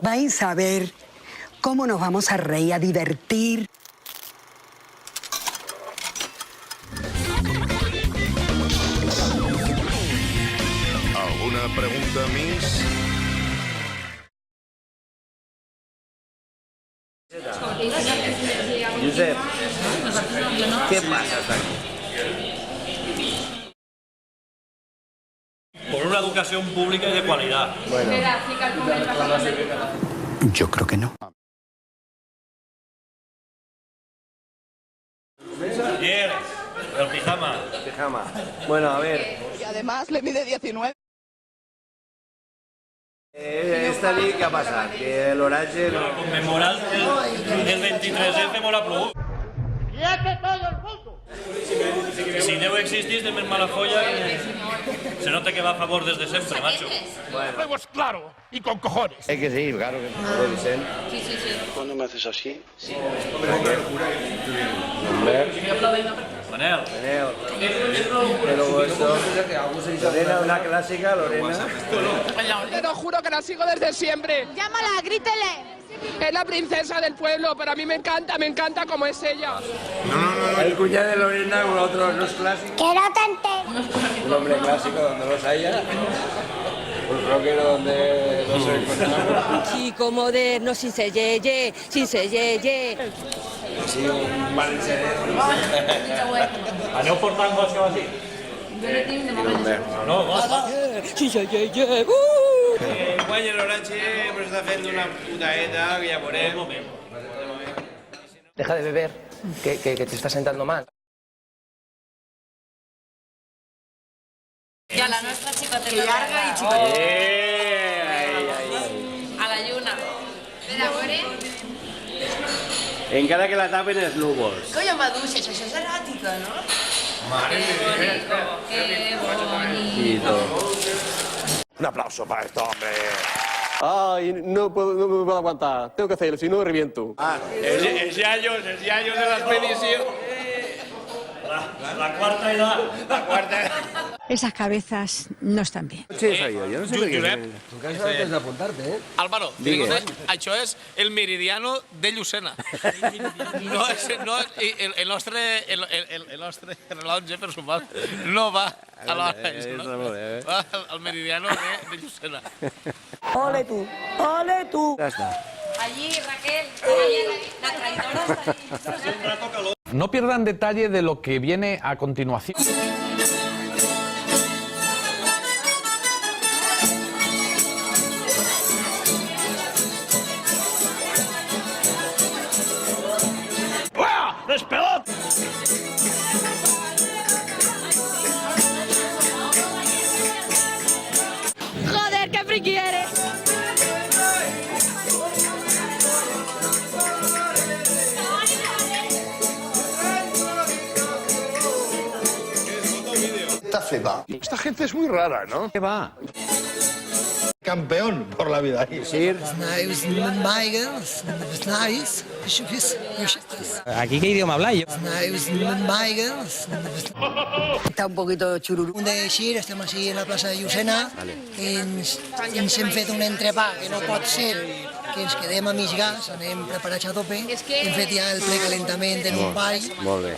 Vais a ver cómo nos vamos a reír, a divertir. ¿Alguna pregunta, Miss? Josep, ¿qué pasa aquí? Por una educación pública y de calidad. Bueno, Yo creo que no. Ayer, el pijama. pijama. Bueno, a ver. Y además le mide 19. Esta nit què ha passat? Que l'oratge no... Conmemorar el 23F molt ha plogut. Si Déu existís, de més mala folla, se nota que va a favor desde siempre, macho. Luego es claro y con cojones. Es que sí, claro que sí. Vicent. Sí, sí, sí. ¿Cuándo me haces así? Manel. Pero esto... Lorena, una clásica, Lorena. Te lo juro que la sigo desde siempre. Llámala, grítele. Es la princesa del pueblo, pero a mí me encanta como es ella. El cuñado de Lorena, un otro, no es clásico. Que no te enteres. Un hombre clásico donde los haya. Un rockero donde no se encontramos. Chico moderno, sin ser yeye, sin ser yeye. Sí, un valencianet. Aneu portant goig així? No, Sin ser yeye. Guanya l'oratge, però està fent una putaeta que ja veurem. Deja de beber, que te está sentando mal. Ya la nuestra chica te larga y chica. A la lluna. Espera, muere. Encara que la tapen els núvols. Coño, maduixes, això és eròtica, no? Qué bonito, qué bonito. Un aplauso para este hombre. Ay, no me puedo aguantar. Tengo que hacerlo, si no reviento. Els iaios de l'expedició. la quarta edad. La quarta. Esas cabezas no están bien. Sí, soy yo no sé per què. Nunca sabes apuntarte, ¿eh? Álvaro, Digues. això és el meridiano de Llucena. No és el nostre rellotge personal no va a l'hora. Va al meridiano de Llucena. Ole tú. Ja està. Allí, Raquel, la traidora está ahí. No pierdan detalle de lo que viene a continuación. ¡Despelot! Joder, qué friki eres. Está flipado. Esta gente es muy rara, ¿no? Què va? Campeón por la vida. ¿Aquí qué idioma habláis? Está un poquito chururú. Un de Xir, estem així a la plaça de Llucena, ens hem fet un entrepà que no pot ser que ens quedem a mig gas, anem preparats a tope, hem fet ja el precalentament en un ball Molt bé.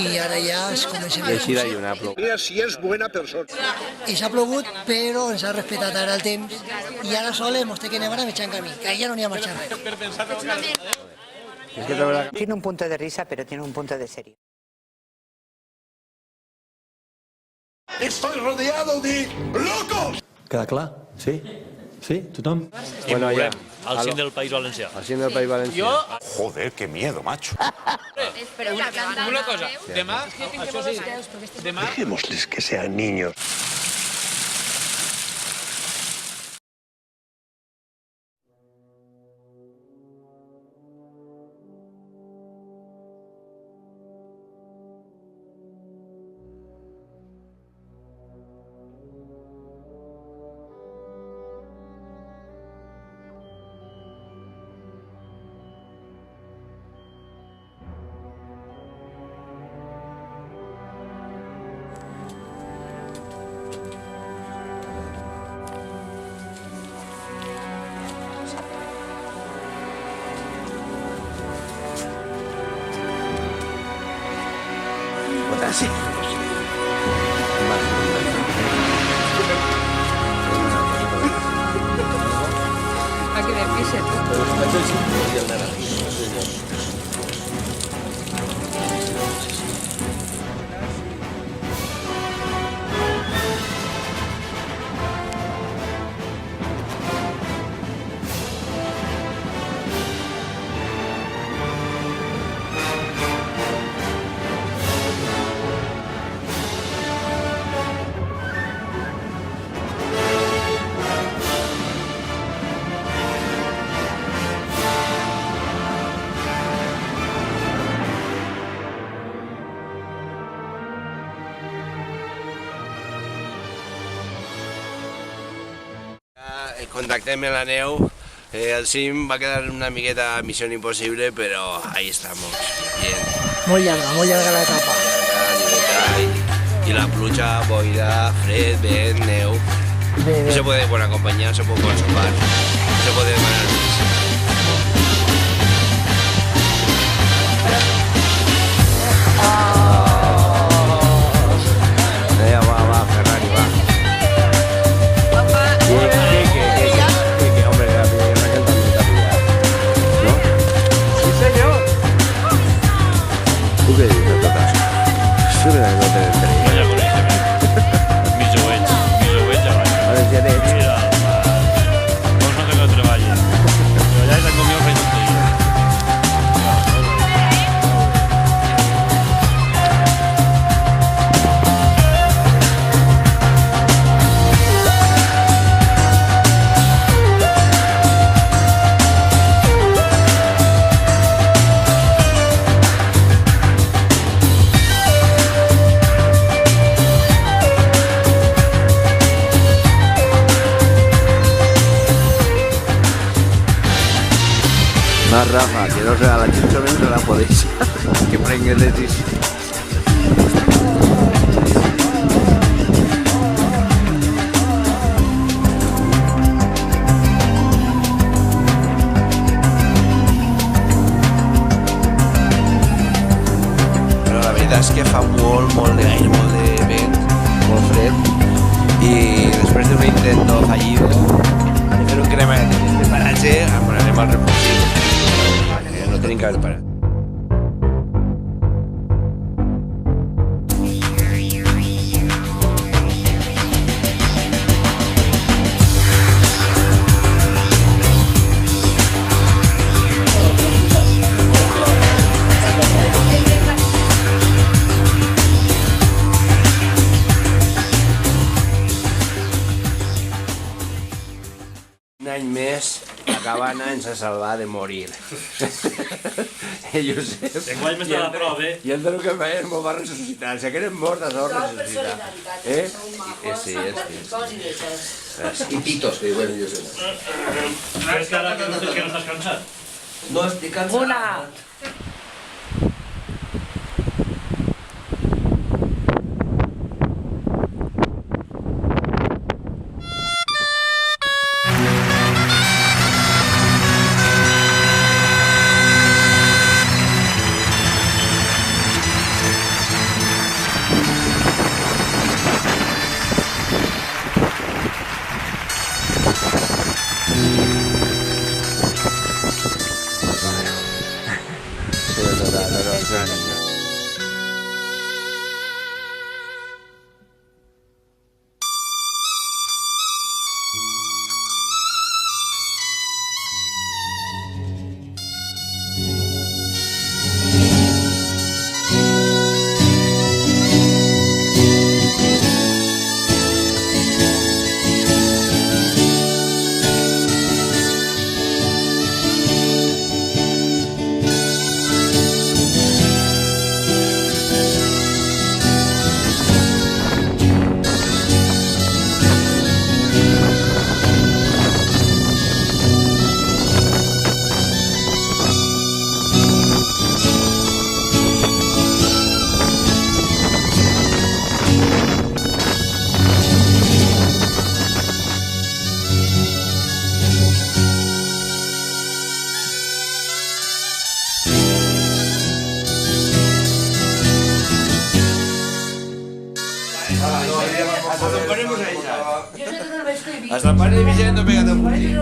i ara ja es comencem I així d'ahir una plou. Mira si es buena persona. I s'ha plogut, però ens ha respetat ara el temps i ara sols mos té que nevar a mitjan camí, que ja no n'hi ha marxat res. És que te la... Tiene un punto de risa, pero tiene un punto de serio. Estoy rodeado de locos. Queda clar? Sí? Sí? Tothom? Bueno, ja. Al cim del País Valencià. Al cim del País Valencià. Joder, qué miedo, macho. Una cosa, demà, això sí, demà Dejémosles que sean niños. sí. Aquí me pise tú. Contactem amb la neu, el cim va quedar una miqueta missió impossible, però ahí estamos, bien. Molt llarga l'etapa. Y la pluja, boira, fred, vent, neu. No se puede buena compañía, no se puede conservar, no se puede demanar més. Va, Ferrari, va. Que hombre, Raquel también está pillada, ¿no? Sí, señor. ¿Tú qué dices, Tata? Això no te l'entré. No ja coneixem, mi jovent ja vaig. Valencianet. Mira, doncs no que no treballi. Però ja he de comer un tot dia. Más Rafa, que no sea la chicha menos se la podéis. Que prengues decisions. Però la veritat és que fa molt de gaire, molt de vent, molt fred, i després d'un intento fallido de fer un cremat en este paratge, anem al repulsiu. No tenim que haver parat. Un any més, la cabana ens ha salvat de morir. Josep, Enguany m'està la prova, i el del que feien m'ho va ressuscitar. Si aquell mort, això ressuscitar. Sí. I pitos, que diuen Josep. És que ara que no estàs cansat? No estic cansat. Una. veremos ahí, ¿sabes? Jo sé que no el veig que Hasta el padre de Vicente, pégate un puño.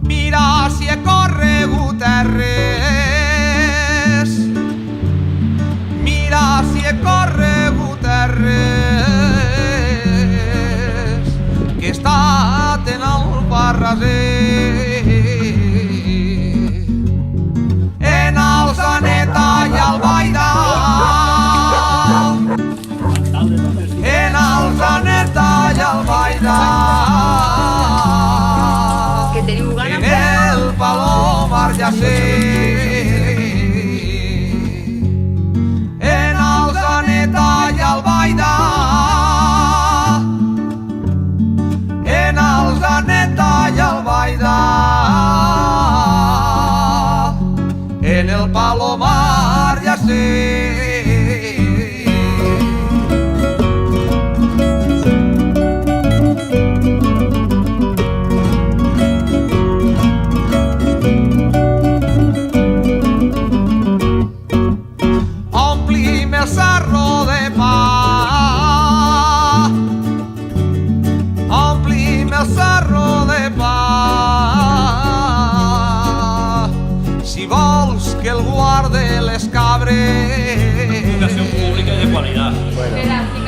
Mira si he corregut a res. Mira si he corregut a res. Que he estat en el Barraser, en el Zaneta i el Baidal, en el Zaneta i el Baidal, Que teniu gana. en el Palomar ja sé, en el Zaneta i el Baidal, en el Zaneta i el Baidal, en el Palomar ja sé. Omplim el sarro de pa, omplim el sarro de pa. Si vols que el guarde les cabres, Educación pública y de calidad.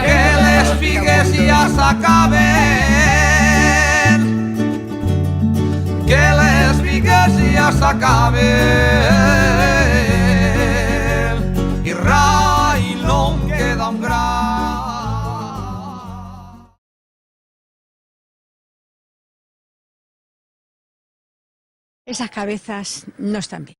que les figues ja s'acaben, que les figues ja s'acaben, i rai no em queda un gra. Esas cabezas no están bien.